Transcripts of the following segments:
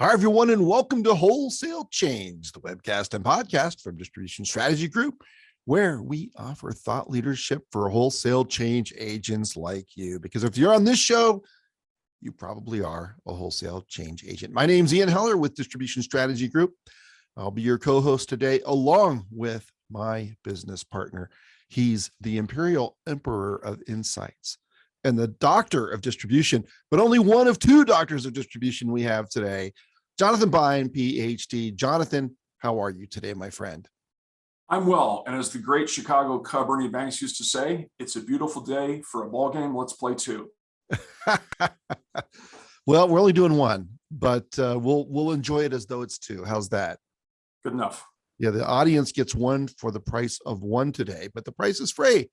Hi, everyone, and welcome to Wholesale Change, the webcast and podcast from Distribution Strategy Group, where we offer thought leadership for wholesale change agents like you. Because if you're on this show, you probably are a wholesale change agent. My name's Ian Heller with Distribution Strategy Group. I'll be your co-host today, along with my business partner. He's the Imperial Emperor of Insights and the Doctor of Distribution, but only one of two doctors of distribution we have today, Jonathan Bine, PhD. Jonathan, how are you today, my friend? I'm well, and as the great Chicago Cub Ernie Banks used to say, it's a beautiful day for a ball game. Let's play two. Well, we're only doing one, but we'll enjoy it as though it's two. How's that? Good enough. Yeah, the audience gets one for the price of one today, but the price is free.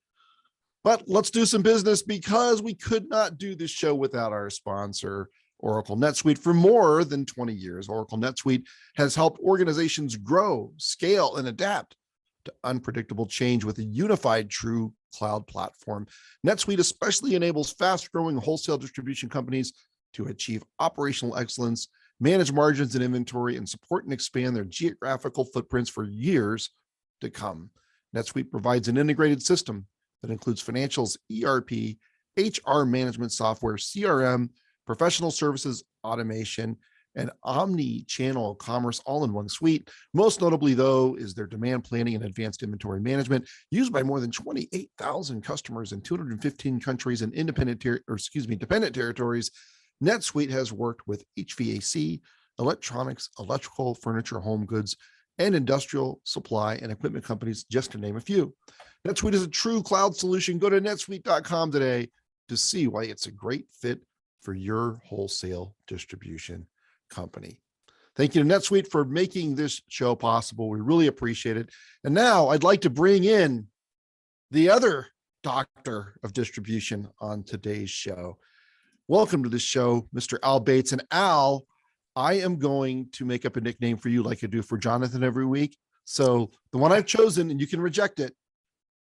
But let's do some business because we could not do this show without our sponsor, Oracle NetSuite. For more than 20 years, Oracle NetSuite has helped organizations grow, scale, and adapt to unpredictable change with a unified true cloud platform. NetSuite especially enables fast-growing wholesale distribution companies to achieve operational excellence, manage margins and inventory, and support and expand their geographical footprints for years to come. NetSuite provides an integrated system that includes financials, ERP, HR management software, CRM, professional services, automation, and omni-channel commerce all in one suite. Most notably, though, is their demand planning and advanced inventory management used by more than 28,000 customers in 215 countries and dependent territories. NetSuite has worked with HVAC, electronics, electrical, furniture, home goods, and industrial supply and equipment companies, just to name a few. NetSuite is a true cloud solution. Go to netsuite.com today to see why it's a great fit for your wholesale distribution company. Thank you to NetSuite for making this show possible. We really appreciate it. And now I'd like to bring in the other doctor of distribution on today's show. Welcome to the show, Mr. Al Bates. And Al, I am going to make up a nickname for you like I do for Jonathan every week. So the one I've chosen, and you can reject it,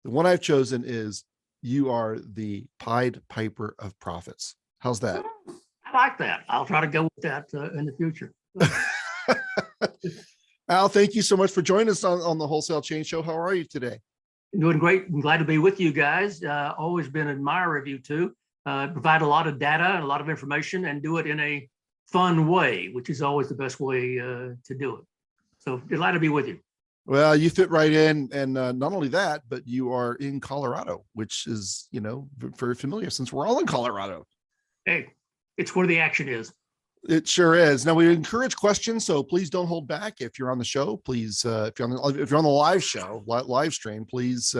the one I've chosen is you are the Pied Piper of profits. How's that? I like that. I'll try to go with that in the future. Al, thank you so much for joining us on the Wholesale Change Show. How are you today? Doing great. I'm glad to be with you guys. Always been an admirer of you too. Provide a lot of data and a lot of information and do it in a fun way, which is always the best way to do it. So delighted to be with you. Well, you fit right in. And not only that, but you are in Colorado, which is, very familiar since we're all in Colorado. Hey, it's where the action is. It sure is. Now, we encourage questions, so please don't hold back. If you're on the show, please, if you're on the live show, live stream, please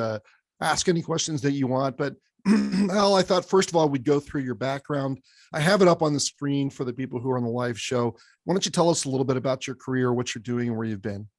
ask any questions that you want. But Al, I thought, first of all, we'd go through your background. I have it up on the screen for the people who are on the live show. Why don't you tell us a little bit about your career, what you're doing, and where you've been?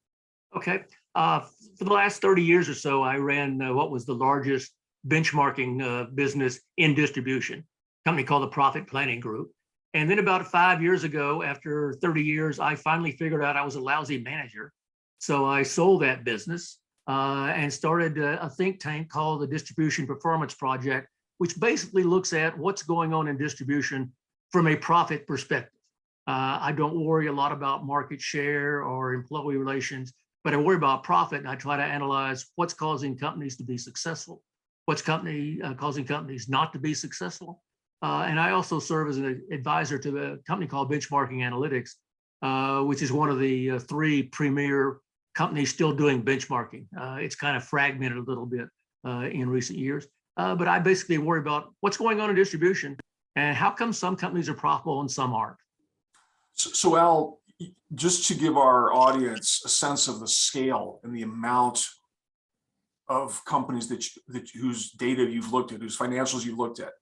Okay. For the last 30 years or so, I ran what was the largest benchmarking business in distribution, a company called the Profit Planning Group. And then about 5 years ago, after 30 years, I finally figured out I was a lousy manager. So I sold that business and started a think tank called the Distribution Performance Project, which basically looks at what's going on in distribution from a profit perspective. I don't worry a lot about market share or employee relations, but I worry about profit, and I try to analyze what's causing companies to be successful, what's causing companies not to be successful. And I also serve as an advisor to a company called Benchmarking Analytics, which is one of the three premier companies still doing benchmarking. It's kind of fragmented a little bit in recent years. But I basically worry about what's going on in distribution and how come some companies are profitable and some aren't. So Al, just to give our audience a sense of the scale and the amount of companies whose data you've looked at, whose financials you've looked at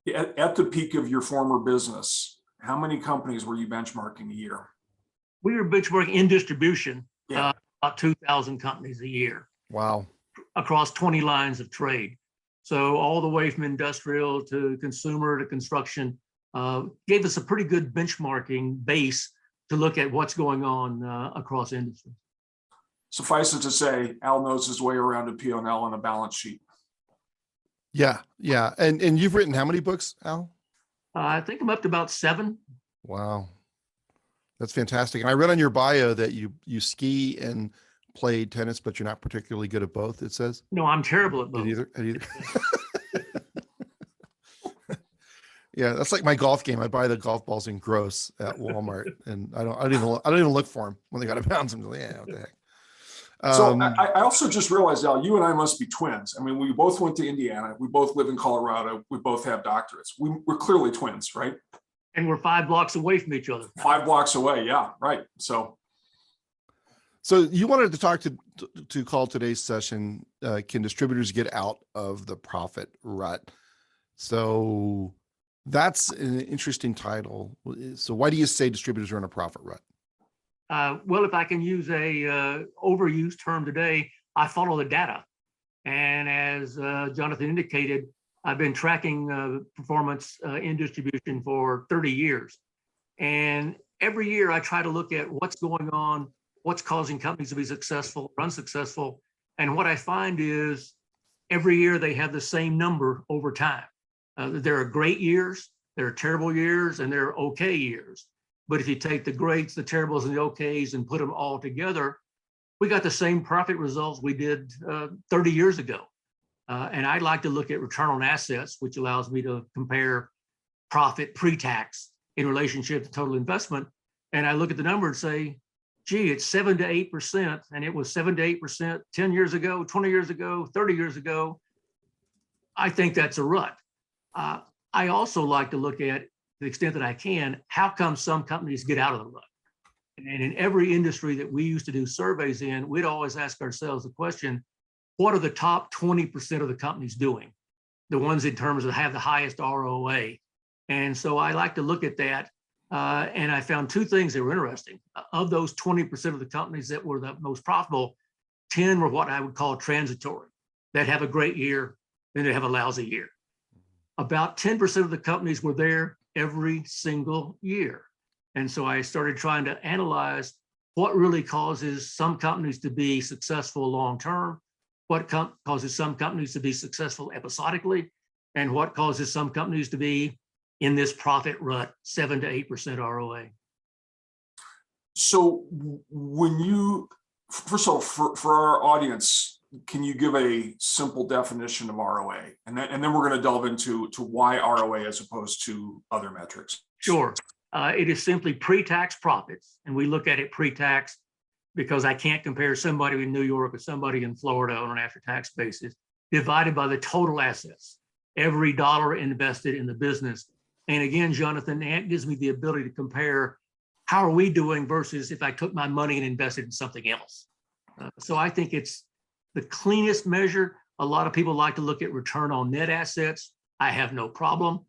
the peak of your former business, how many companies were you benchmarking a year? We were benchmarking in distribution, Yeah. about 2,000 companies a year. Wow. Across 20 lines of trade. So all the way from industrial to consumer to construction, gave us a pretty good benchmarking base to look at what's going on across industries. Suffice it to say, Al knows his way around a P&L and a balance sheet. Yeah. And you've written how many books, Al? I think I'm up to about 7. Wow. That's fantastic. And I read on your bio that you ski and played tennis, but you're not particularly good at both, it says. No, I'm terrible at both. At either. Yeah, that's like my golf game. I buy the golf balls in gross at Walmart, and I don't even look for them when they got to bounce. I'm like, yeah, what the heck. So I also just realized, Al, you and I must be twins. I mean, we both went to Indiana. We both live in Colorado. We both have doctorates. We're clearly twins, right? And we're 5 blocks away from each other. 5 blocks away. Yeah, right. So you wanted to talk to call today's session, can distributors get out of the profit rut? So that's an interesting title. So why do you say distributors are in a profit rut? Well, if I can use a overused term today, I follow the data. And as Jonathan indicated, I've been tracking performance in distribution for 30 years. And every year I try to look at what's going on, what's causing companies to be successful or unsuccessful. And what I find is every year they have the same number over time. There are great years, there are terrible years, and there are okay years. But if you take the greats, the terribles, and the okays and put them all together, we got the same profit results we did 30 years ago. And I like to look at return on assets, which allows me to compare profit pre-tax in relationship to total investment. And I look at the number and say, gee, it's 7 to 8%, and it was 7 to 8% 10 years ago, 20 years ago, 30 years ago. I think that's a rut. I also like to look at, to the extent that I can, how come some companies get out of the rut? And in every industry that we used to do surveys in, we'd always ask ourselves the question, what are the top 20% of the companies doing? The ones in terms of have the highest ROA. And so I like to look at that. And I found 2 things that were interesting. Of those 20% of the companies that were the most profitable, 10 were what I would call transitory, that have a great year, then they have a lousy year. About 10% of the companies were there every single year. And so I started trying to analyze what really causes some companies to be successful long-term, what causes some companies to be successful episodically, and what causes some companies to be in this profit rut, 7 to 8% ROA. So when you, first of all, for our audience, can you give a simple definition of ROA? And then we're going to delve into why ROA as opposed to other metrics. Sure. It is simply pre-tax profits. And we look at it pre-tax because I can't compare somebody in New York with somebody in Florida on an after-tax basis, divided by the total assets, every dollar invested in the business. And again, Jonathan, that gives me the ability to compare how are we doing versus if I took my money and invested in something else. So I think it's the cleanest measure. A lot of people like to look at return on net assets. I have no problem.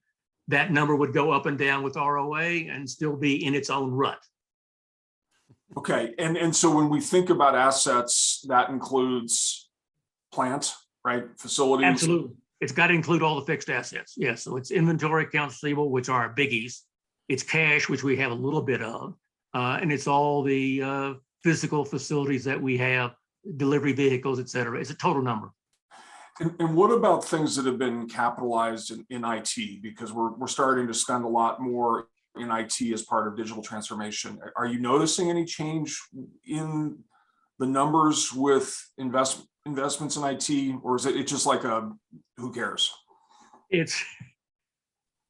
That number would go up and down with ROA and still be in its own rut. Okay, and so when we think about assets, that includes plant, right? Facilities. Absolutely. It's got to include all the fixed assets. Yes. So it's inventory, accounts receivable, which are our biggies. It's cash, which we have a little bit of. And it's all the physical facilities that we have, delivery vehicles, et cetera. It's a total number. And what about things that have been capitalized in IT? Because we're starting to spend a lot more in IT as part of digital transformation. Are you noticing any change in the numbers with investments in IT, or is it just like who cares?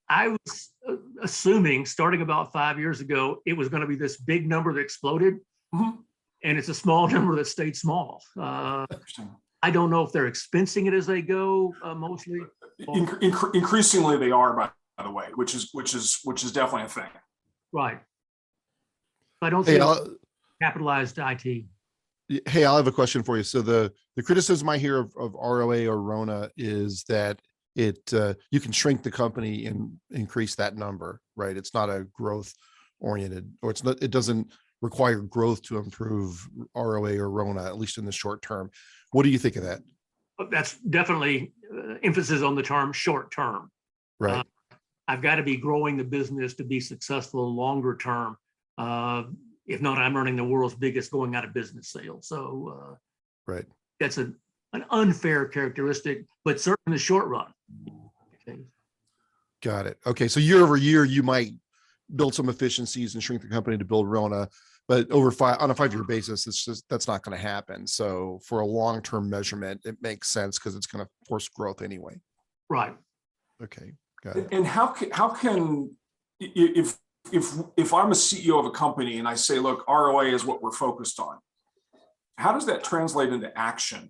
I was assuming starting about 5 years ago, it was going to be this big number that exploded. Mm-hmm. And it's a small number that stayed small. Interesting. I don't know if they're expensing it as they go, mostly. Increasingly, they are, by the way, which is definitely a thing. Right. I don't see capitalized IT. Hey, I'll have a question for you. So the criticism I hear of ROA or RONA is that you can shrink the company and increase that number, right? It's not a growth oriented, or it doesn't require growth to improve ROA or RONA, at least in the short term. What do you think of that? That's definitely emphasis on the term short term. Right. I've got to be growing the business to be successful longer term. If not, I'm earning the world's biggest going out of business sale. So right. That's an unfair characteristic, but certainly in the short run. Okay. Got it. Okay. So year over year, you might build some efficiencies and shrink the company to build RONA. But on a 5-year basis, that's not going to happen. So for a long-term measurement, it makes sense because it's going to force growth anyway. Right. Okay, got it. And how can if I'm a CEO of a company and I say, look, ROA is what we're focused on, how does that translate into action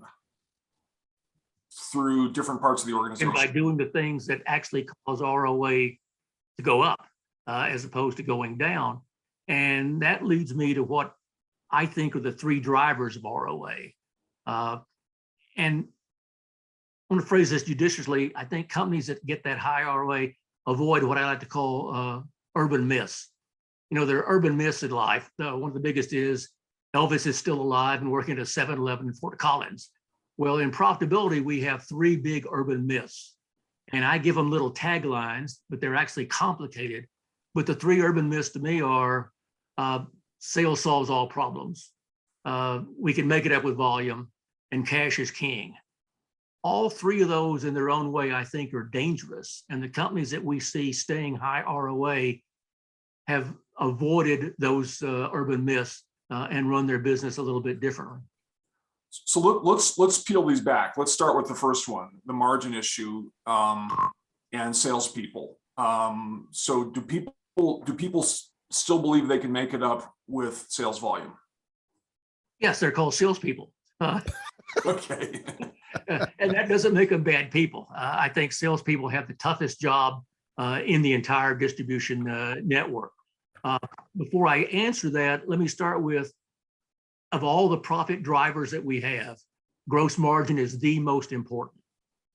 through different parts of the organization? And by doing the things that actually cause ROA to go up as opposed to going down. And that leads me to what I think are the 3 drivers of ROA. And I want to phrase this judiciously. I think companies that get that high ROA avoid what I like to call urban myths. You know, there are urban myths in life. One of the biggest is Elvis is still alive and working at a 7-Eleven in Fort Collins. Well, in profitability, we have 3 big urban myths. And I give them little taglines, but they're actually complicated. But the 3 urban myths to me are sales solves all problems. We can make it up with volume, and cash is king. All 3 of those in their own way, I think, are dangerous. And the companies that we see staying high ROA have avoided those urban myths and run their business a little bit differently. So let's peel these back. Let's start with the first one, the margin issue and salespeople. So do people still believe they can make it up with sales volume? Yes, they're called salespeople. Okay. And that doesn't make them bad people. I think salespeople have the toughest job in the entire distribution network. Before I answer that, let me start with, of all the profit drivers that we have, gross margin is the most important.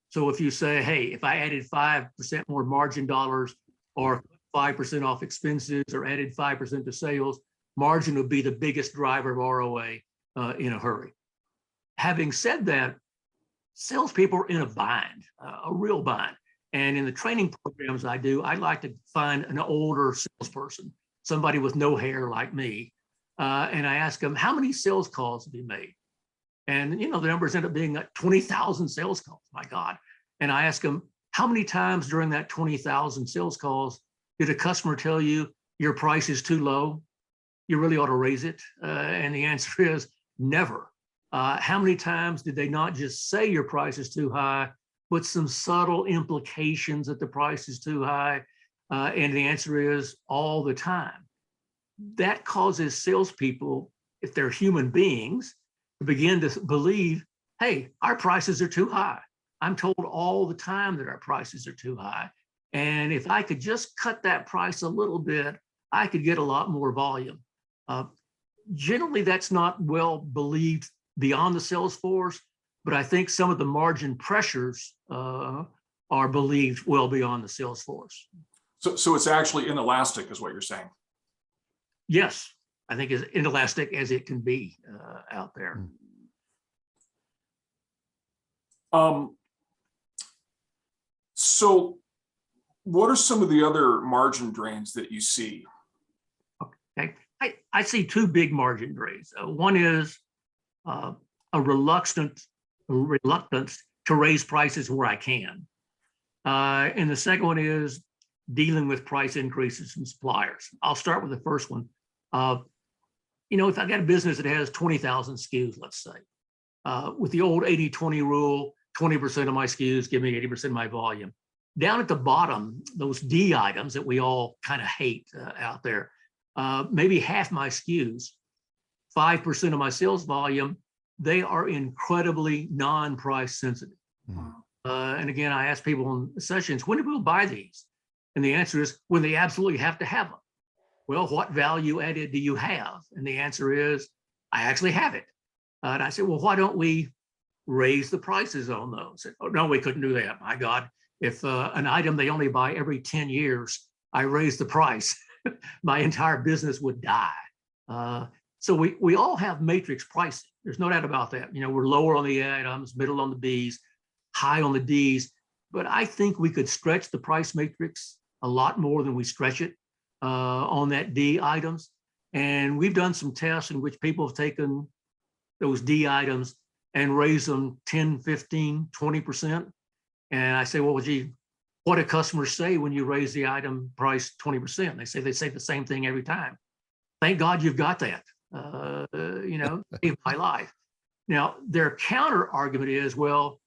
So if you say, hey, if I added 5% more margin dollars or 5% off expenses or added 5% to sales, margin would be the biggest driver of ROA in a hurry. Having said that, salespeople are in a bind, a real bind. And in the training programs I do, I like to find an older salesperson, somebody with no hair like me. And I ask them, how many sales calls have you made? And, you know, the numbers end up being like 20,000 sales calls, my God. And I ask them, how many times during that 20,000 sales calls did a customer tell you your price is too low? You really ought to raise it. And the answer is never. How many times did they not just say your price is too high, but some subtle implications that the price is too high? And the answer is all the time. That causes salespeople, if they're human beings, to begin to believe, hey, our prices are too high. I'm told all the time that our prices are too high. And if I could just cut that price a little bit, I could get a lot more volume. Generally, that's not well believed beyond the sales force, but I think some of the margin pressures are believed well beyond the sales force. So it's actually inelastic is what you're saying. Yes, I think as inelastic as it can be out there. So what are some of the other margin drains that you see? Okay, I see 2 big margin drains. One is a reluctance to raise prices where I can. And the second one is dealing with price increases from suppliers. I'll start with the first one. You know, if I got a business that has 20,000 SKUs, let's say, with the old 80-20 rule, 20% of my SKUs give me 80% of my volume. Down at the bottom, those D items that we all kind of hate out there, maybe half my SKUs, 5% of my sales volume, they are incredibly non-price sensitive. And again, I ask people in sessions, when do people buy these? And the answer is when they absolutely have to have them. Well, what value added do you have? And the answer is, I actually have it. And I said, well, why don't we raise the prices on those? And, oh, no, we couldn't do that. My God, if an item they only buy every 10 years, I raise the price, my entire business would die. So we all have matrix pricing. There's no doubt about that. You know, we're lower on the items, middle on the Bs, high on the Ds. But I think we could stretch the price matrix a lot more than we stretch it on that D items. And we've done some tests in which people have taken those D items and raised them 10, 15, 20%. And I say, well, gee, what do customers say when you raise the item price 20%? They say the same thing every time. Thank God you've got that. Saved my life. Now, their counter argument is, well,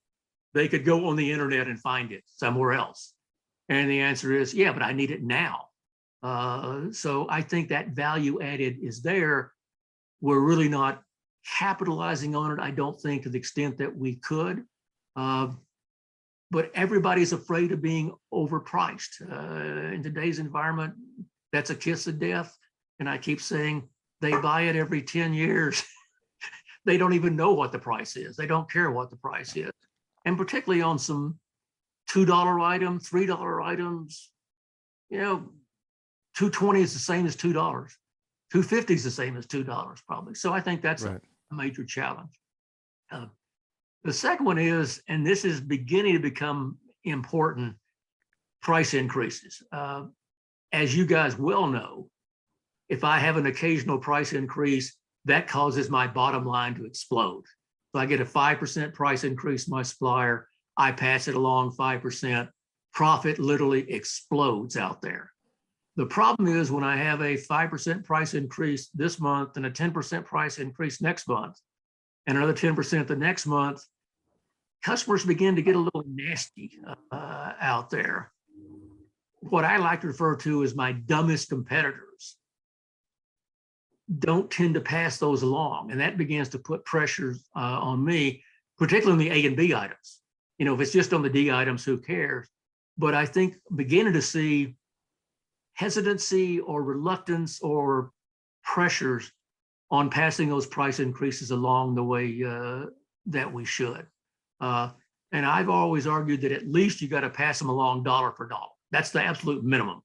they could go on the internet and find it somewhere else. And the answer is, yeah, but I need it now. So I think that value added is there. We're really not capitalizing on it, I don't think, to the extent that we could. But everybody's afraid of being overpriced. In today's environment, that's a kiss of death. And I keep saying they buy it every 10 years. They don't even know what the price is. They don't care what the price is. And particularly on some $2 item, $3 items, $2.20 is the same as $2. $2.50 is the same as $2 probably. So I think that's right. A major challenge. The second one is, and this is beginning to become important, price increases. As you guys well know, if I have an occasional price increase, that causes my bottom line to explode. So I get a 5% price increase from my supplier, I pass it along 5%, profit literally explodes out there. The problem is when I have a 5% price increase this month and a 10% price increase next month, and another 10% the next month, customers begin to get a little nasty out there. What I like to refer to as my dumbest competitors don't tend to pass those along. And that begins to put pressures on me, particularly on the A and B items. If it's just on the D items, who cares? But I think beginning to see hesitancy or reluctance or pressures on passing those price increases along the way that we should. And I've always argued that at least you got to pass them along dollar for dollar. That's the absolute minimum.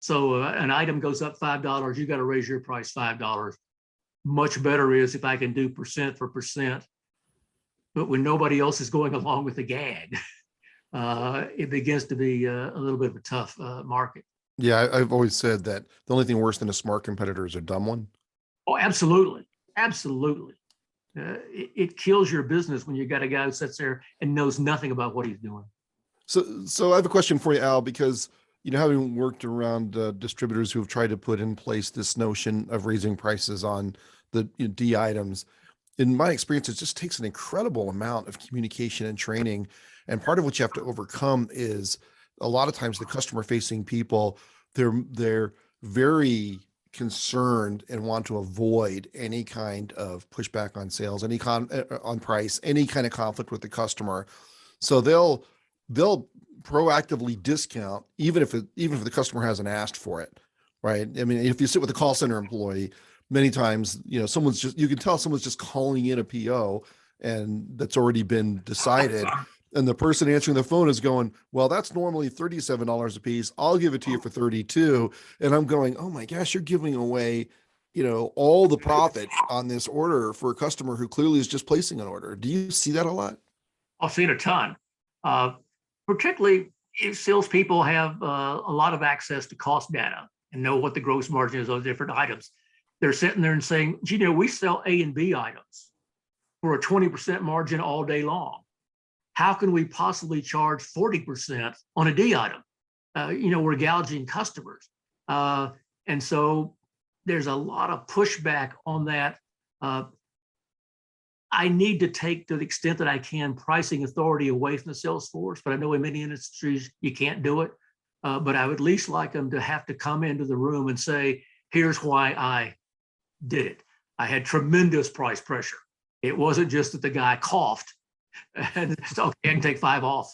So an item goes up $5, you got to raise your price $5. Much better is if I can do percent for percent. But when nobody else is going along with the gag, it begins to be a little bit of a tough market. Yeah, I've always said that the only thing worse than a smart competitor is a dumb one. Oh, absolutely. Absolutely. It kills your business when you got a guy who sits there and knows nothing about what he's doing. So I have a question for you, Al, because, having worked around distributors who have tried to put in place this notion of raising prices on the D items, in my experience, it just takes an incredible amount of communication and training. And part of what you have to overcome is a lot of times the customer facing people, they're very concerned and want to avoid any kind of pushback on sales, on price, any kind of conflict with the customer. So they'll proactively discount even if the customer hasn't asked for it, right? I mean, if you sit with a call center employee, many times, you can tell someone's just calling in a PO and that's already been decided. And the person answering the phone is going, well, that's normally $37 a piece. I'll give it to you for $32. And I'm going, oh my gosh, you're giving away, all the profit on this order for a customer who clearly is just placing an order. Do you see that a lot? I've seen a ton, particularly if salespeople have a lot of access to cost data and know what the gross margin is of different items. They're sitting there and saying, we sell A and B items for a 20% margin all day long. How can we possibly charge 40% on a D item? We're gouging customers. And so there's a lot of pushback on that. I need to take, to the extent that I can, pricing authority away from the sales force, but I know in many industries you can't do it. But I would at least like them to have to come into the room and say, here's why I did it. I had tremendous price pressure. It wasn't just that the guy coughed and it's okay, I can take 5 off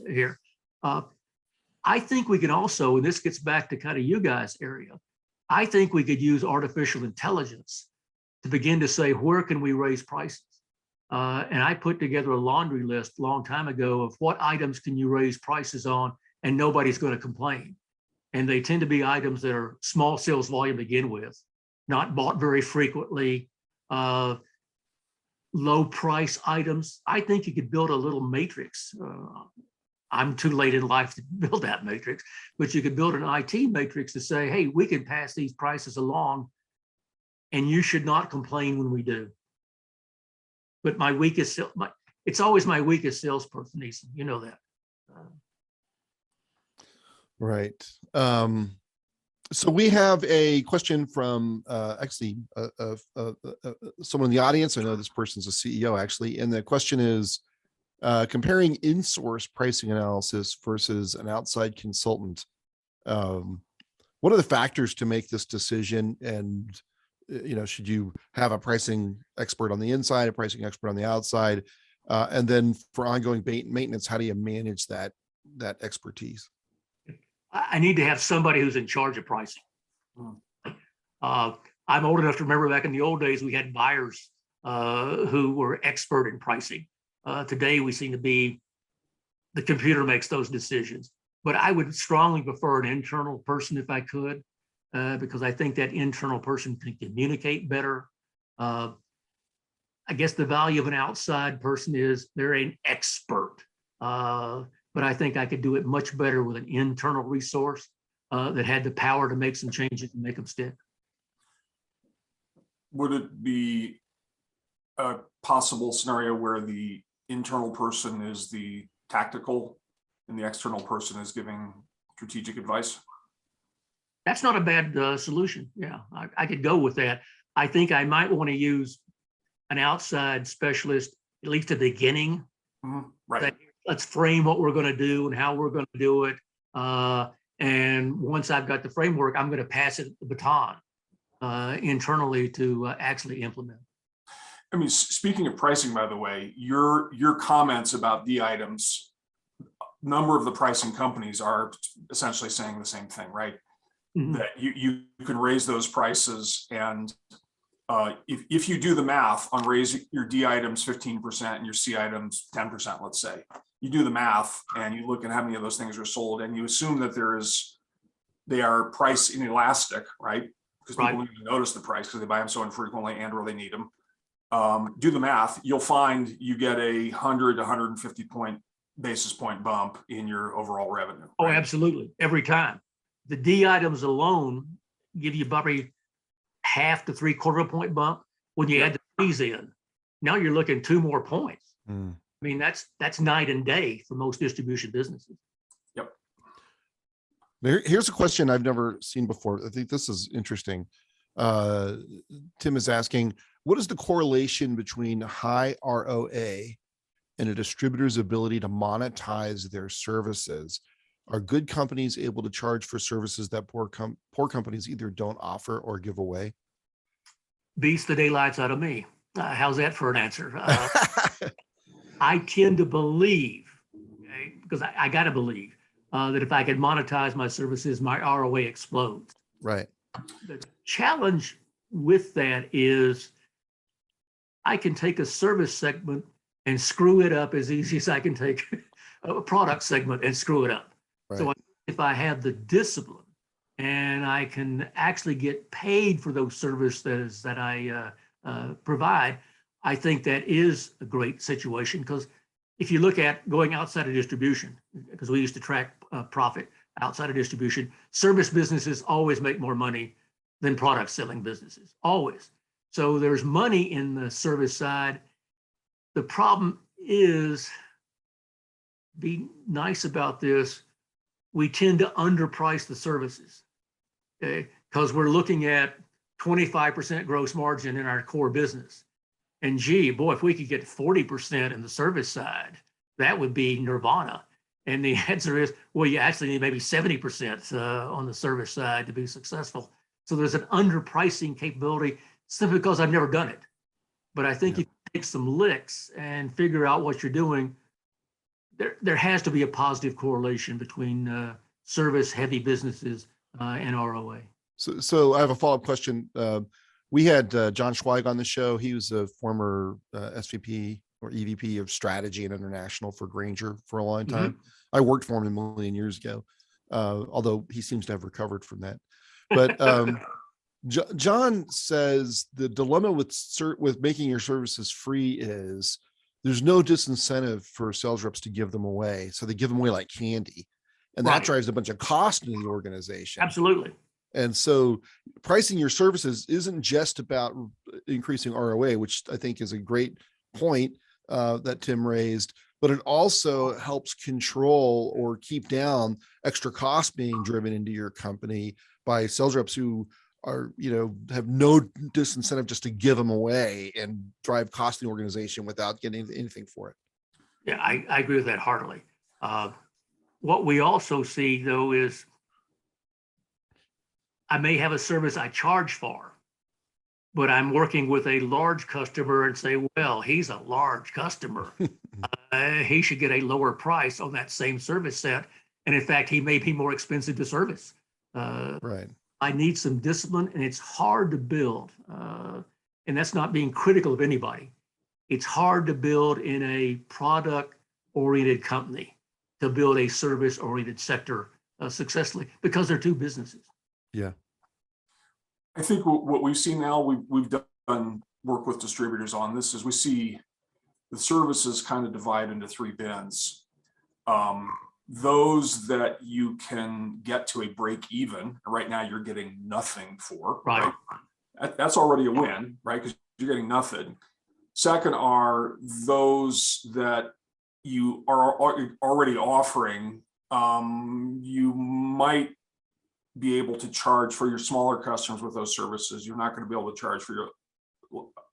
here. I think we can also, and this gets back to kind of you guys' area, I think we could use artificial intelligence to begin to say, where can we raise prices? And I put together a laundry list a long time ago of what items can you raise prices on and nobody's going to complain. And they tend to be items that are small sales volume to begin with, not bought very frequently, low price items. I think you could build a little matrix. I'm too late in life to build that matrix, but you could build an IT matrix to say, hey, we can pass these prices along and you should not complain when we do. But it's always my weakest salesperson, Ethan, you know that. Right. So we have a question from someone in the audience. I know this person's a CEO actually, and the question is comparing in-source pricing analysis versus an outside consultant. What are the factors to make this decision? And should you have a pricing expert on the inside, a pricing expert on the outside, and then for ongoing maintenance, how do you manage that expertise? I need to have somebody who's in charge of pricing. I'm old enough to remember back in the old days, we had buyers who were expert in pricing. Today, we seem to be, the computer makes those decisions. But I would strongly prefer an internal person if I could, because I think that internal person can communicate better. I guess the value of an outside person is they're an expert. But I think I could do it much better with an internal resource that had the power to make some changes and make them stick. Would it be a possible scenario where the internal person is the tactical and the external person is giving strategic advice? That's not a bad solution. Yeah, I could go with that. I think I might want to use an outside specialist, at least at the beginning. Right. Let's frame what we're going to do and how we're going to do it. And once I've got the framework, I'm going to pass it the baton internally to actually implement. I mean, speaking of pricing, by the way, your comments about the items, number of the pricing companies are essentially saying the same thing, right? Mm-hmm. That you can raise those prices, and if you do the math on raise your D items 15% and your C items 10%, let's say, you do the math and you look at how many of those things are sold, and you assume that they are price inelastic, right? Because people don't even notice the price because they buy them so infrequently and or they need them. Do the math, you'll find you get a 100 to 150 basis point bump in your overall revenue. Oh, right? Absolutely. Every time. The D items alone give you probably half to 3/4 point bump. When you add the fees in, now you're looking 2 more points. I mean, that's night and day for most distribution businesses. Yep. Here's a question I've never seen before. I think this is interesting. Tim is asking, what is the correlation between high ROA and a distributor's ability to monetize their services? Are good companies able to charge for services that poor companies either don't offer or give away? Beats the daylights out of me. How's that for an answer? I tend to believe, because I got to believe that if I could monetize my services, my ROA explodes. Right. The challenge with that is I can take a service segment and screw it up as easy as I can take a product segment and screw it up. Right. So if I have the discipline and I can actually get paid for those services that I provide, I think that is a great situation. Because if you look at going outside of distribution, because we used to track profit outside of distribution, service businesses always make more money than product selling businesses, always. So there's money in the service side. The problem is, be nice about this, we tend to underprice the services, okay? Because we're looking at 25% gross margin in our core business. And gee, boy, if we could get 40% in the service side, that would be nirvana. And the answer is, well, you actually need maybe 70% on the service side to be successful. So there's an underpricing capability simply because I've never done it. But I think if you take some licks and figure out what you're doing, there has to be a positive correlation between service heavy businesses and ROA. So I have a follow-up question. We had John Schweig on the show. He was a former SVP or EVP of strategy and international for Grainger for a long time. Mm-hmm. I worked for him a million years ago, although he seems to have recovered from that. But John says the dilemma with making your services free is there's no disincentive for sales reps to give them away. So they give them away like candy. And that drives a bunch of cost into the organization. Absolutely. And so pricing your services isn't just about increasing ROA, which I think is a great point. that Tim raised, but it also helps control or keep down extra costs being driven into your company by sales reps who are, have no disincentive just to give them away and drive cost in the organization without getting anything for it. Yeah, I agree with that heartily. What we also see though is I may have a service I charge for, but I'm working with a large customer and say, well, he's a large customer. He should get a lower price on that same service set. And in fact, he may be more expensive to service. Right. I need some discipline, and it's hard to build. And that's not being critical of anybody. It's hard to build in a product-oriented company, to build a service-oriented sector successfully, because they're two businesses. Yeah. I think what we've seen now, we've done work with distributors on this, is we see the services kind of divide into three bins. Those that you can get to a break even, right now you're getting nothing for, Right? That's already a win, right? Because you're getting nothing. Second are those that you are already offering. You might be able to charge for your smaller customers with those services. You're not going to be able to charge for your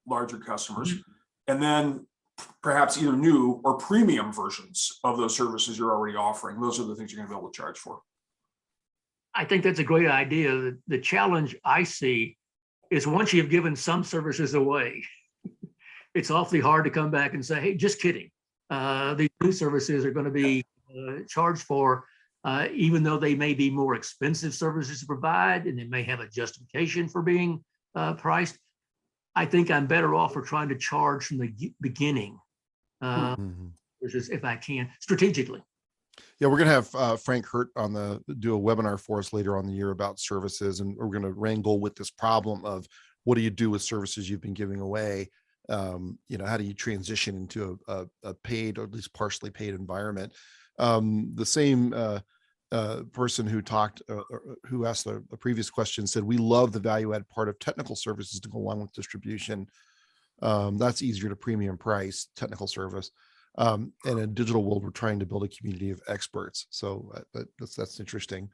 larger customers. Mm-hmm. And then perhaps either new or premium versions of those services you're already offering. Those are the things you're going to be able to charge for. I think that's a great idea. The challenge I see is once you've given some services away, it's awfully hard to come back and say, hey, just kidding. These new services are going to be charged for, even though they may be more expensive services to provide, and they may have a justification for being priced. I think I'm better off for trying to charge from the beginning, versus if I can strategically. Yeah, we're going to have Frank Hurt do a webinar for us later on the year about services, and we're going to wrangle with this problem of what do you do with services you've been giving away? How do you transition into a paid or at least partially paid environment? The same person who who asked the previous question said, we love the value add part of technical services to go along with distribution. That's easier to premium price technical service. In a digital world, we're trying to build a community of experts. So that's interesting.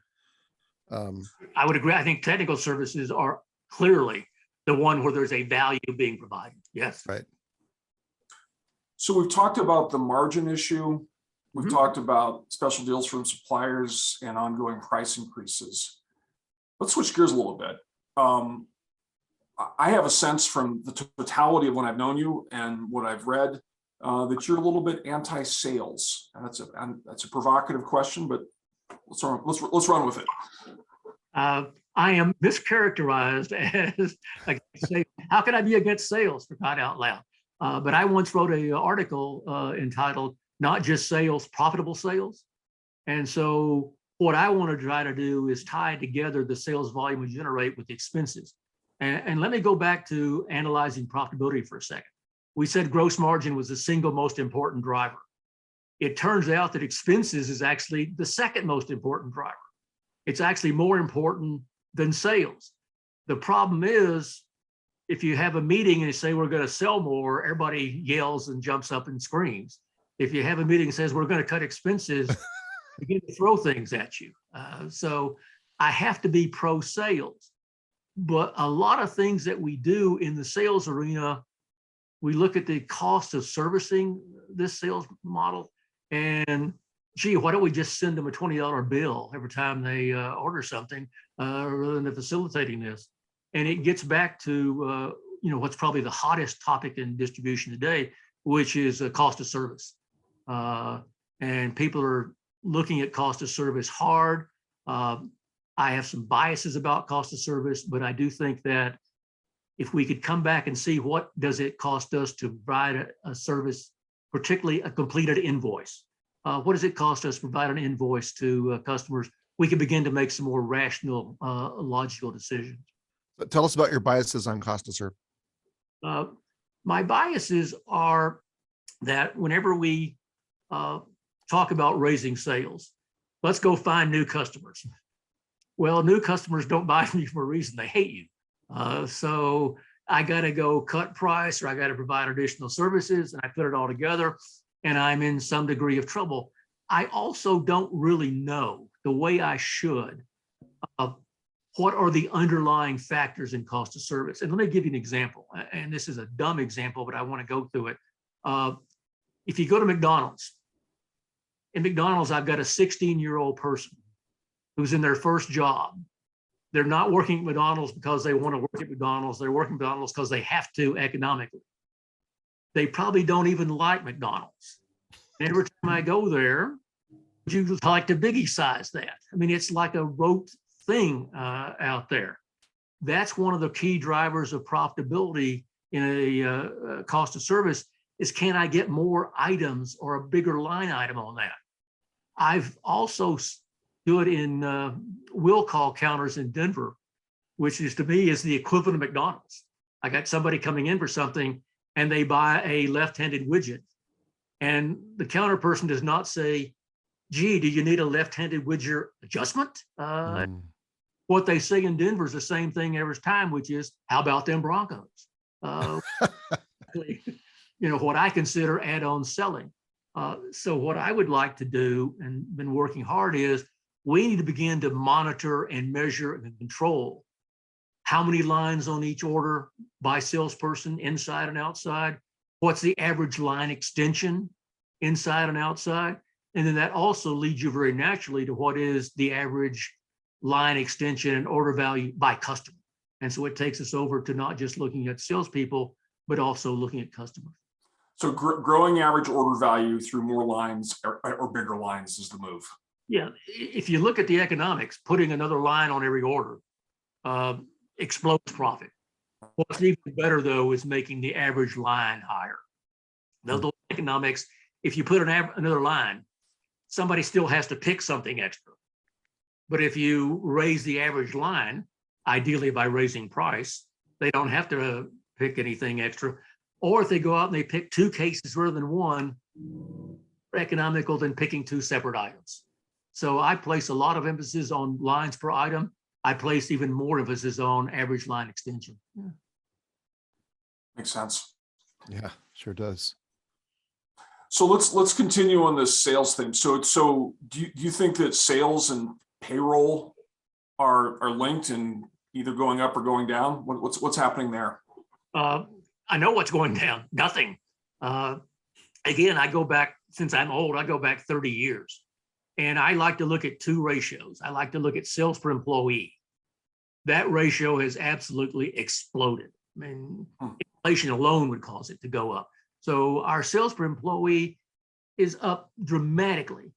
I would agree. I think technical services are clearly the one where there's a value being provided. Yes. Right. So we've talked about the margin issue. We've talked about special deals from suppliers and ongoing price increases. Let's switch gears a little bit. I have a sense from the totality of when I've known you and what I've read that you're a little bit anti-sales, and that's a provocative question, but let's run with it. I am mischaracterized as, like, say, how can I be against sales, for crying out loud? But I once wrote an article entitled "Not Just Sales, Profitable Sales," and so what I want to try to do is tie together the sales volume we generate with the expenses. And let me go back to analyzing profitability for a second. We said gross margin was the single most important driver. It turns out that expenses is actually the second most important driver. It's actually more important than sales. The problem is, if you have a meeting and you say we're going to sell more, everybody yells and jumps up and screams. If you have a meeting that says we're going to cut expenses, begin to throw things at you. So I have to be pro-sales. But a lot of things that we do in the sales arena, we look at the cost of servicing this sales model, and gee, why don't we just send them a $20 bill every time they order something, rather than facilitating this? And it gets back to what's probably the hottest topic in distribution today, which is cost of service. And people are looking at cost of service hard. I have some biases about cost of service, but I do think that if we could come back and see what does it cost us to provide a service, particularly a completed invoice. What does it cost us to provide an invoice to customers? We can begin to make some more rational, logical decisions. Tell us about your biases on cost to serve. My biases are that whenever we talk about raising sales, let's go find new customers. Well, new customers don't buy from you for a reason. They hate you. So I got to go cut price or I got to provide additional services, and I put it all together and I'm in some degree of trouble. I also don't really know the way I should of what are the underlying factors in cost of service. And let me give you an example. And this is a dumb example, but I want to go through it. If you go to McDonald's, in McDonald's, I've got a 16-year-old person who's in their first job. They're not working at McDonald's because they want to work at McDonald's. They're working at McDonald's because they have to economically. They probably don't even like McDonald's. And every time I go there, would you like to biggie size that? I mean, it's like a rote thing out there. That's one of the key drivers of profitability in a cost of service is, can I get more items or a bigger line item on that? I've also stood in will call counters in Denver, which is to me is the equivalent of McDonald's. I got somebody coming in for something and they buy a left-handed widget. And the counter person does not say, gee, do you need a left-handed widget adjustment? What they say in Denver is the same thing every time, which is, how about them Broncos? What I consider add-on selling. So what I would like to do and been working hard is, we need to begin to monitor and measure and control how many lines on each order by salesperson, inside and outside. What's the average line extension inside and outside? And then that also leads you very naturally to what is the average line extension and order value by customer. And so it takes us over to not just looking at salespeople, but also looking at customers. So growing average order value through more lines or bigger lines is the move. Yeah, if you look at the economics, putting another line on every order explodes profit. What's even better though is making the average line higher. Those economics, if you put another line, somebody still has to pick something extra. But if you raise the average line, ideally by raising price, they don't have to pick anything extra. Or if they go out and they pick two cases rather than one, economical than picking two separate items. So I place a lot of emphasis on lines per item. I place even more emphasis on average line extension. Yeah. Makes sense. Yeah, sure does. So let's continue on this sales thing. So do you think that sales and payroll are linked and either going up or going down? What's happening there? I know what's going down. Nothing. Again, I go back, since I'm old, I go back 30 years. And I like to look at two ratios. I like to look at sales per employee. That ratio has absolutely exploded. I mean, inflation alone would cause it to go up. So our sales per employee is up dramatically.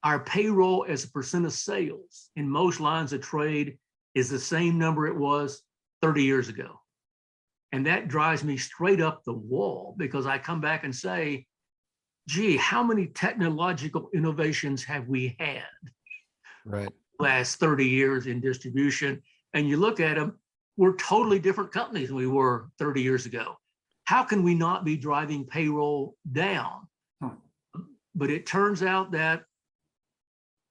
Our payroll as a percent of sales in most lines of trade is the same number it was 30 years ago. And that drives me straight up the wall, because I come back and say, gee, how many technological innovations have we had Right. last 30 years in distribution? And you look at them, we're totally different companies than we were 30 years ago. How can we not be driving payroll down? But it turns out that,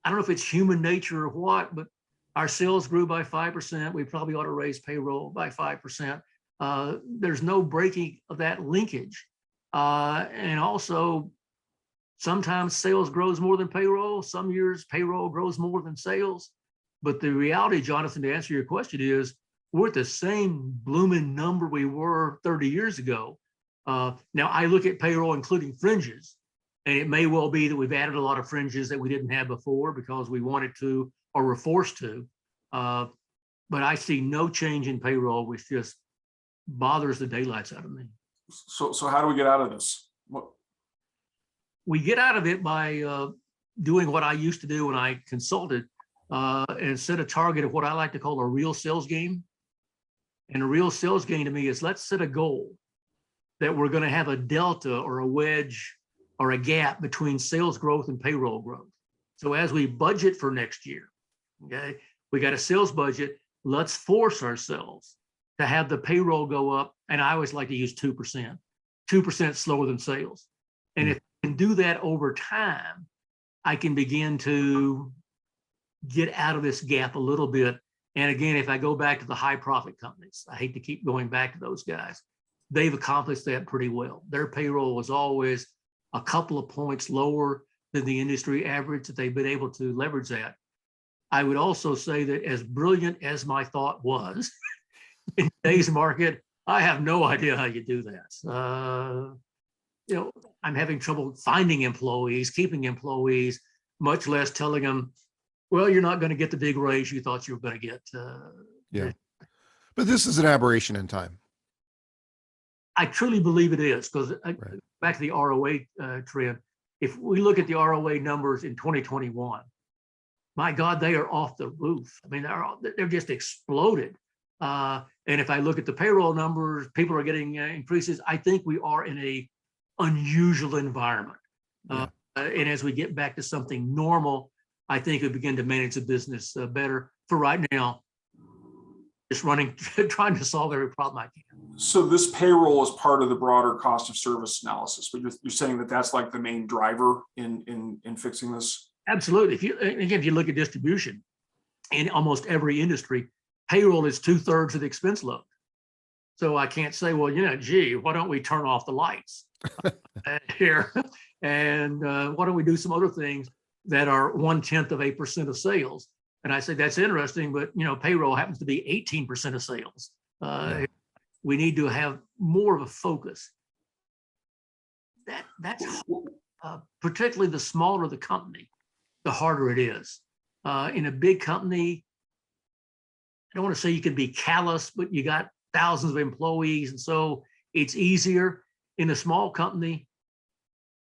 I don't know if it's human nature or what, but our sales grew by 5%. We probably ought to raise payroll by 5%. There's no breaking of that linkage. And also, sometimes sales grows more than payroll. Some years payroll grows more than sales. But the reality, Jonathan, to answer your question is, we're at the same blooming number we were 30 years ago. Now I look at payroll including fringes, and it may well be that we've added a lot of fringes that we didn't have before because we wanted to or were forced to. But I see no change in payroll, which just bothers the daylights out of me. So how do we get out of this? We get out of it by doing what I used to do when I consulted, and set a target of what I like to call a real sales game. And a real sales game to me is, let's set a goal that we're going to have a delta or a wedge or a gap between sales growth and payroll growth. So as we budget for next year, okay, we got a sales budget, let's force ourselves to have the payroll go up. And I always like to use 2% slower than sales. And if I can do that over time, I can begin to get out of this gap a little bit And again, if I go back to the high profit companies, I hate to keep going back to those guys. They've accomplished that pretty well. Their payroll was always a couple of points lower than the industry average that they've been able to leverage that. I would also say that as brilliant as my thought was in today's market, I have no idea how you do that. I'm having trouble finding employees, keeping employees, much less telling them, well, you're not going to get the big raise you thought you were going to get. Yeah. But this is an aberration in time. I truly believe it is, because back to the ROA trend, if we look at the ROA numbers in 2021, my God, they are off the roof. I mean, they're just exploded. And if I look at the payroll numbers, people are getting increases. I think we are in a unusual environment. And as we get back to something normal, I think we begin to manage the business better. For right now, just trying to solve every problem I can. So this payroll is part of the broader cost of service analysis, but you're saying that that's like the main driver in fixing this? Absolutely. If you look at distribution in almost every industry, payroll is 2/3 of the expense load. So I can't say, well, gee, why don't we turn off the lights here? And why don't we do some other things that are 0.1% of sales? And I say, that's interesting, but payroll happens to be 18% of sales. We need to have more of a focus. That's particularly the smaller the company, the harder it is. In a big company, I don't want to say you can be callous, but you got thousands of employees, and so it's easier. In a small company,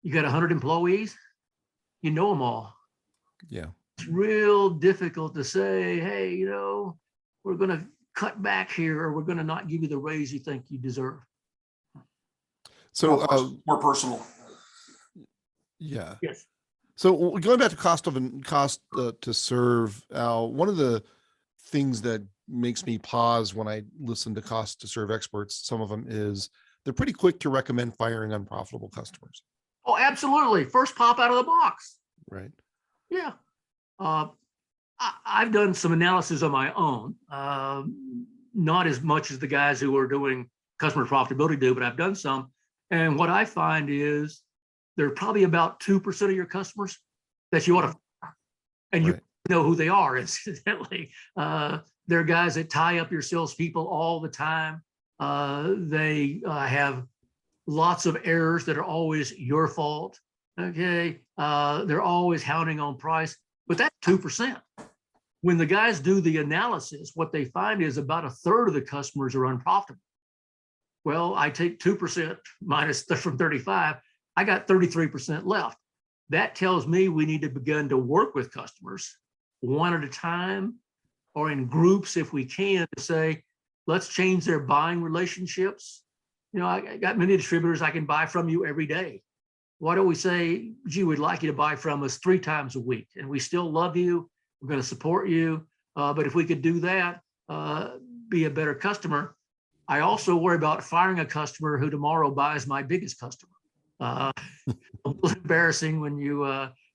you got 100 employees, you know them all. Yeah. It's real difficult to say, hey, we're going to cut back here, or we're going to not give you the raise you think you deserve. So more personal. Yeah. Yes. So going back to cost to serve, Al, one of the things that makes me pause when I listen to cost to serve experts, some of them is they're pretty quick to recommend firing unprofitable customers. Oh, absolutely. First pop out of the box. Right. Yeah. I've done some analysis on my own, not as much as the guys who are doing customer profitability do, but I've done some. And what I find is there are probably about 2% of your customers that you ought to fire. And you know who they are, incidentally. They're guys that tie up your salespeople all the time. They have lots of errors that are always your fault. Okay. They're always hounding on price, but that's 2%. When the guys do the analysis, what they find is about 1/3 of the customers are unprofitable. Well, I take 2% minus from 35, I got 33% left. That tells me we need to begin to work with customers one at a time or in groups if we can, to say, let's change their buying relationships. I got many distributors I can buy from you every day. Why don't we say, gee, we'd like you to buy from us 3 times a week, and we still love you. We're going to support you. But if we could do that, be a better customer. I also worry about firing a customer who tomorrow buys my biggest customer. A little embarrassing when you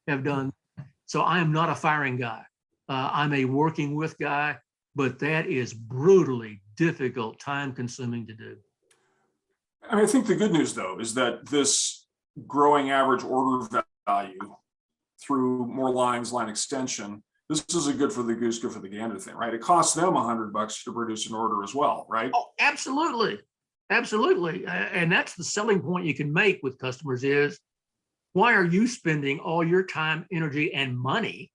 have done. So I am not a firing guy. I'm a working with guy, but that is brutally difficult, time consuming to do. And I think the good news, though, is that this growing average order value through more lines, line extension, this is a good for the goose, good for the gander thing, right? It costs them $100 to produce an order as well, right? Oh, absolutely. Absolutely. And that's the selling point you can make with customers is, why are you spending all your time, energy, and money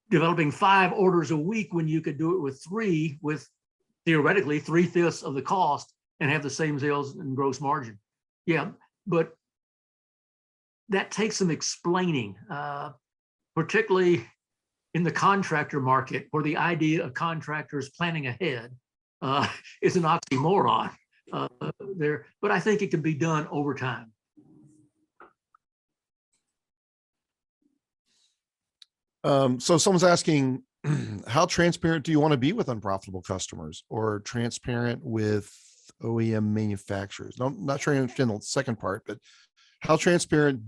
developing 5 orders a week when you could do it with 3, with theoretically 3/5 of the cost and have the same sales and gross margin? Yeah, but that takes some explaining, particularly in the contractor market, where the idea of contractors planning ahead is an oxymoron there, but I think it can be done over time. So someone's asking, how transparent do you want to be with unprofitable customers, or transparent with OEM manufacturers? No, I'm not sure I understand the second part, but how transparent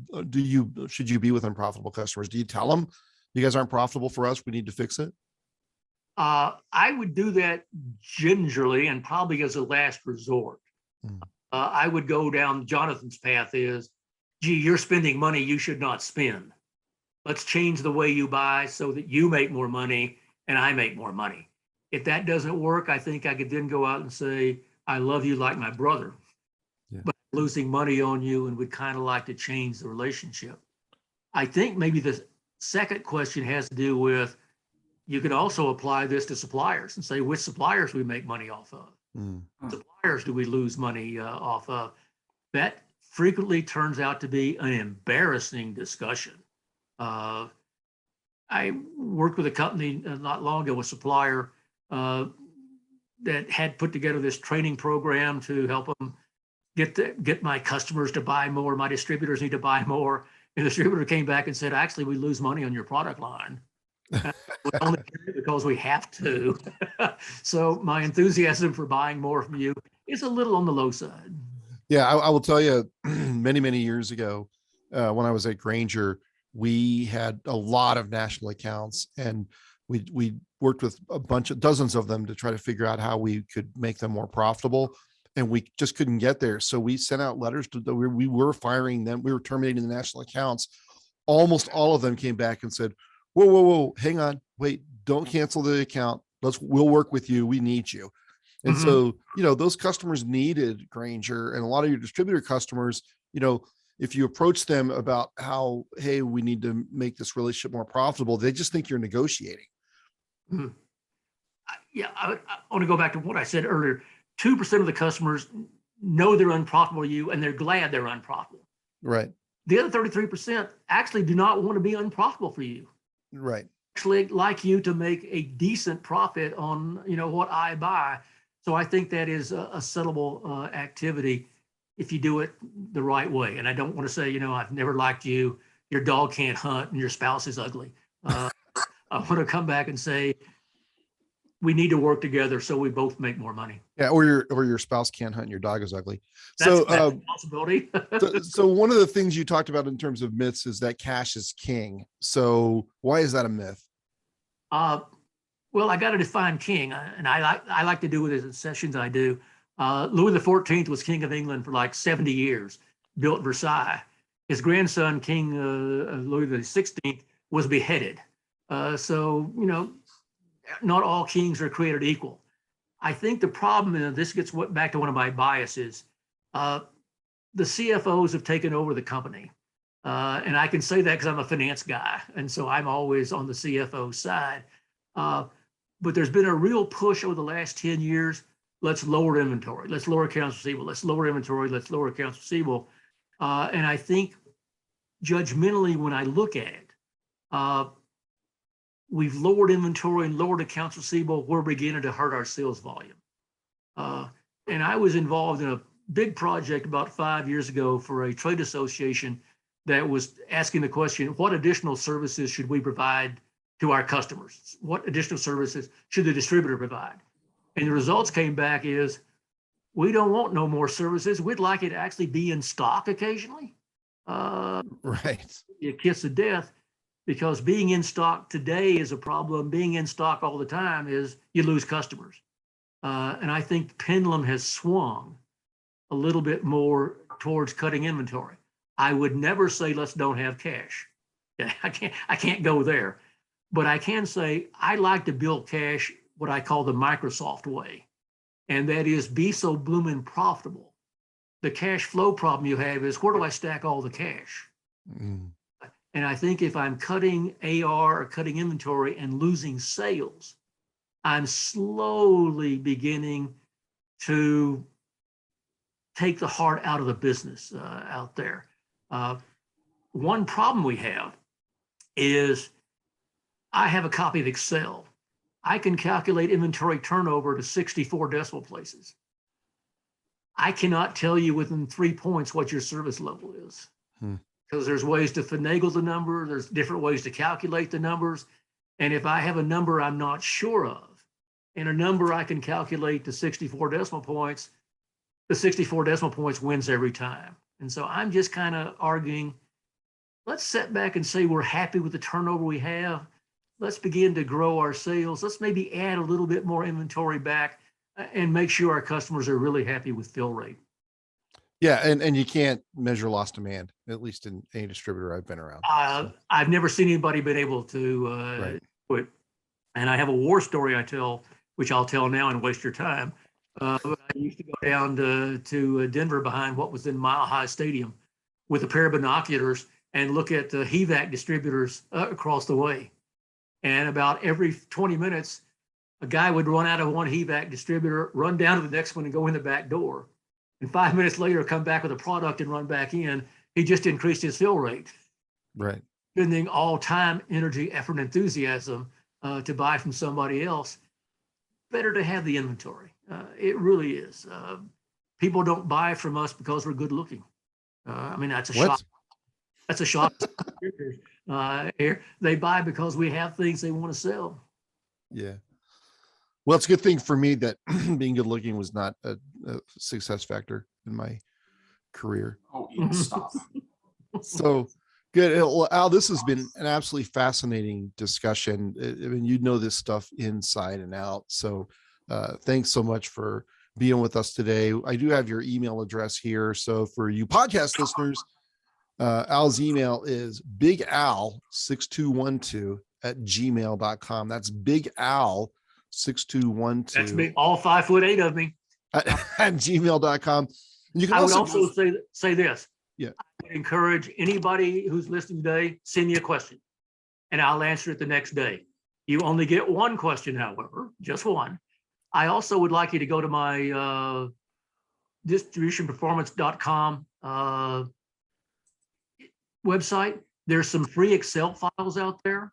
should you be with unprofitable customers? Do you tell them, you guys aren't profitable for us, we need to fix it? I would do that gingerly and probably as a last resort. Mm. I would go down Jonathan's path is, gee, you're spending money you should not spend. Let's change the way you buy so that you make more money and I make more money. If that doesn't work, I think I could then go out and say, I love you like my brother, but I'm losing money on you and would kind of like to change the relationship. I think maybe the second question has to do with, you could also apply this to suppliers and say, which suppliers we make money off of? Mm. Suppliers do we lose money off of? That frequently turns out to be an embarrassing discussion. I worked with a company not long ago, a supplier that had put together this training program to help them get my customers to buy more. My distributors need to buy more. And the distributor came back and said, actually, we lose money on your product line. We only do it because we have to. So my enthusiasm for buying more from you is a little on the low side. Yeah, I will tell you, many years ago, when I was at Grainger, we had a lot of national accounts, and we worked with dozens of them to try to figure out how we could make them more profitable, and we just couldn't get there. So we sent out letters we were firing them. We were terminating the national accounts. Almost all of them came back and said, whoa, hang on, wait, don't cancel the account. We'll work with you. We need you. And so, those customers needed Grainger, and a lot of your distributor customers, if you approach them about how, hey, we need to make this relationship more profitable, they just think you're negotiating. Mm-hmm. Yeah, I want to go back to what I said earlier. 2% of the customers know they're unprofitable to you, and they're glad they're unprofitable. Right. The other 33% actually do not want to be unprofitable for you. Right. Actually like you to make a decent profit on, what I buy. So I think that is a settlable activity if you do it the right way. And I don't want to say, I've never liked you, your dog can't hunt, and your spouse is ugly. I want to come back and say, we need to work together so we both make more money. Yeah, or your spouse can't hunt and your dog is ugly. That's a possibility. so one of the things you talked about in terms of myths is that cash is king. So why is that a myth? Well, I got to define king, and I like to do it in sessions I do. Louis XIV was king of England for like 70 years, built Versailles. His grandson, King Louis XVI, was beheaded. So, not all kings are created equal. I think the problem, and this gets back to one of my biases, the CFOs have taken over the company. And I can say that because I'm a finance guy. And so I'm always on the CFO side. But there's been a real push over the last 10 years. Let's lower inventory. Let's lower accounts receivable. Let's lower inventory. Let's lower accounts receivable. And I think judgmentally, when I look at it, we've lowered inventory and lowered accounts receivable. We're beginning to hurt our sales volume. And I was involved in a big project about 5 years ago for a trade association that was asking the question, what additional services should we provide to our customers? What additional services should the distributor provide? And the results came back is, we don't want no more services. We'd like it to actually be in stock occasionally. Right. A kiss of death, because being in stock today is a problem. Being in stock all the time is you lose customers. And I think the pendulum has swung a little bit more towards cutting inventory. I would never say let's don't have cash. I can't go there. But I can say I like to build cash what I call the Microsoft way. And that is be so blooming profitable. The cash flow problem you have is, where do I stack all the cash? Mm. And I think if I'm cutting AR or cutting inventory and losing sales, I'm slowly beginning to take the heart out of the business out there. One problem we have is I have a copy of Excel. I can calculate inventory turnover to 64 decimal places. I cannot tell you within 3 points what your service level is. Because there's ways to finagle the number. There's different ways to calculate the numbers. And if I have a number I'm not sure of, and a number I can calculate to 64 decimal points, the 64 decimal points wins every time. And so I'm just kind of arguing, let's sit back and say we're happy with the turnover we have. let's begin to grow our sales. Let's maybe add a little bit more inventory back and make sure our customers are really happy with fill rate. Yeah. And you can't measure lost demand, at least in any distributor I've been around. So, I've never seen anybody been able to right. do it. And I have a war story I tell, which I'll tell now and waste your time. But I used to go down to Denver behind what was then Mile High Stadium with a pair of binoculars and look at the HVAC distributors across the way. And about every 20 minutes, a guy would run out of one HVAC distributor, run down to the next one and go in the back door. And 5 minutes later, come back with a product and run back in. He just increased his fill rate. Right. Spending all time, energy, effort, and enthusiasm to buy from somebody else. Better to have the inventory. It really is. People don't buy from us because we're good looking. I mean, that's a shock. That's a shock. Here, they buy because we have things they want to sell. Yeah. Well, it's a good thing for me that being good looking was not a success factor in my career. Oh, Ian, stop. So good. Well, Al, this has been an absolutely fascinating discussion. I mean, you know this stuff inside and out. So thanks so much for being with us today. I do have your email address here. So for you podcast listeners, Al's email is bigal6212@gmail.com. That's Big Al 6212. That's me, all 5'8" of me. at gmail.com. And you can I would also also say this. Yeah. I would encourage anybody who's listening today, send me a question and I'll answer it the next day. You only get one question, however, just one. I also would like you to go to my distributionperformance.com website. There's some free Excel files out there.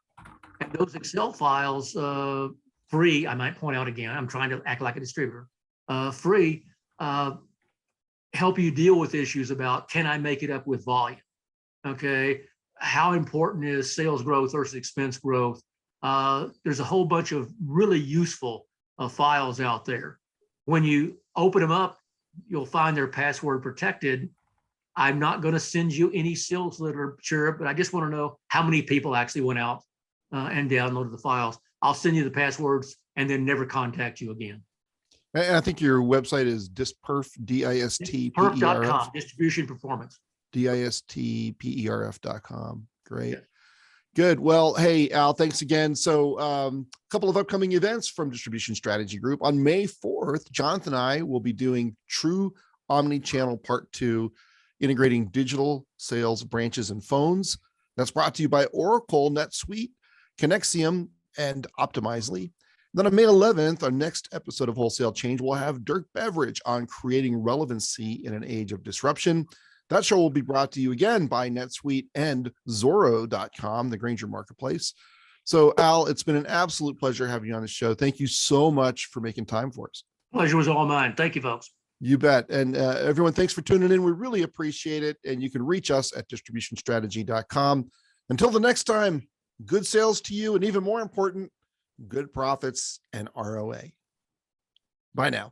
And those Excel files, free, I might point out again, I'm trying to act like a distributor, free, help you deal with issues about, can I make it up with volume? Okay, how important is sales growth versus expense growth? There's a whole bunch of really useful files out there. When you open them up, you'll find they're password protected. I'm not going to send you any sales literature, but I just want to know how many people actually went out and downloaded the files. I'll send you the passwords and then never contact you again. And I think your website is Disperf, DISTPERF, Perf.com, distribution performance. DISTPERF.com. Great. Yeah. Good. Well, hey, Al, thanks again. So a couple of upcoming events from Distribution Strategy Group. On May 4th, Jonathan and I will be doing True Omnichannel Part 2, integrating digital sales branches and phones. That's brought to you by Oracle, NetSuite, Connexium, and Optimizely. Then on May 11th, our next episode of Wholesale Change, we'll have Dirk Beveridge on creating relevancy in an age of disruption. That show will be brought to you again by NetSuite and Zorro.com, the Grainger Marketplace. So Al, it's been an absolute pleasure having you on the show. Thank you so much for making time for us. Pleasure was all mine. Thank you, folks. You bet. And everyone, thanks for tuning in. We really appreciate it. And you can reach us at distributionstrategy.com. Until the next time, good sales to you. And even more important, good profits and ROA. Bye now.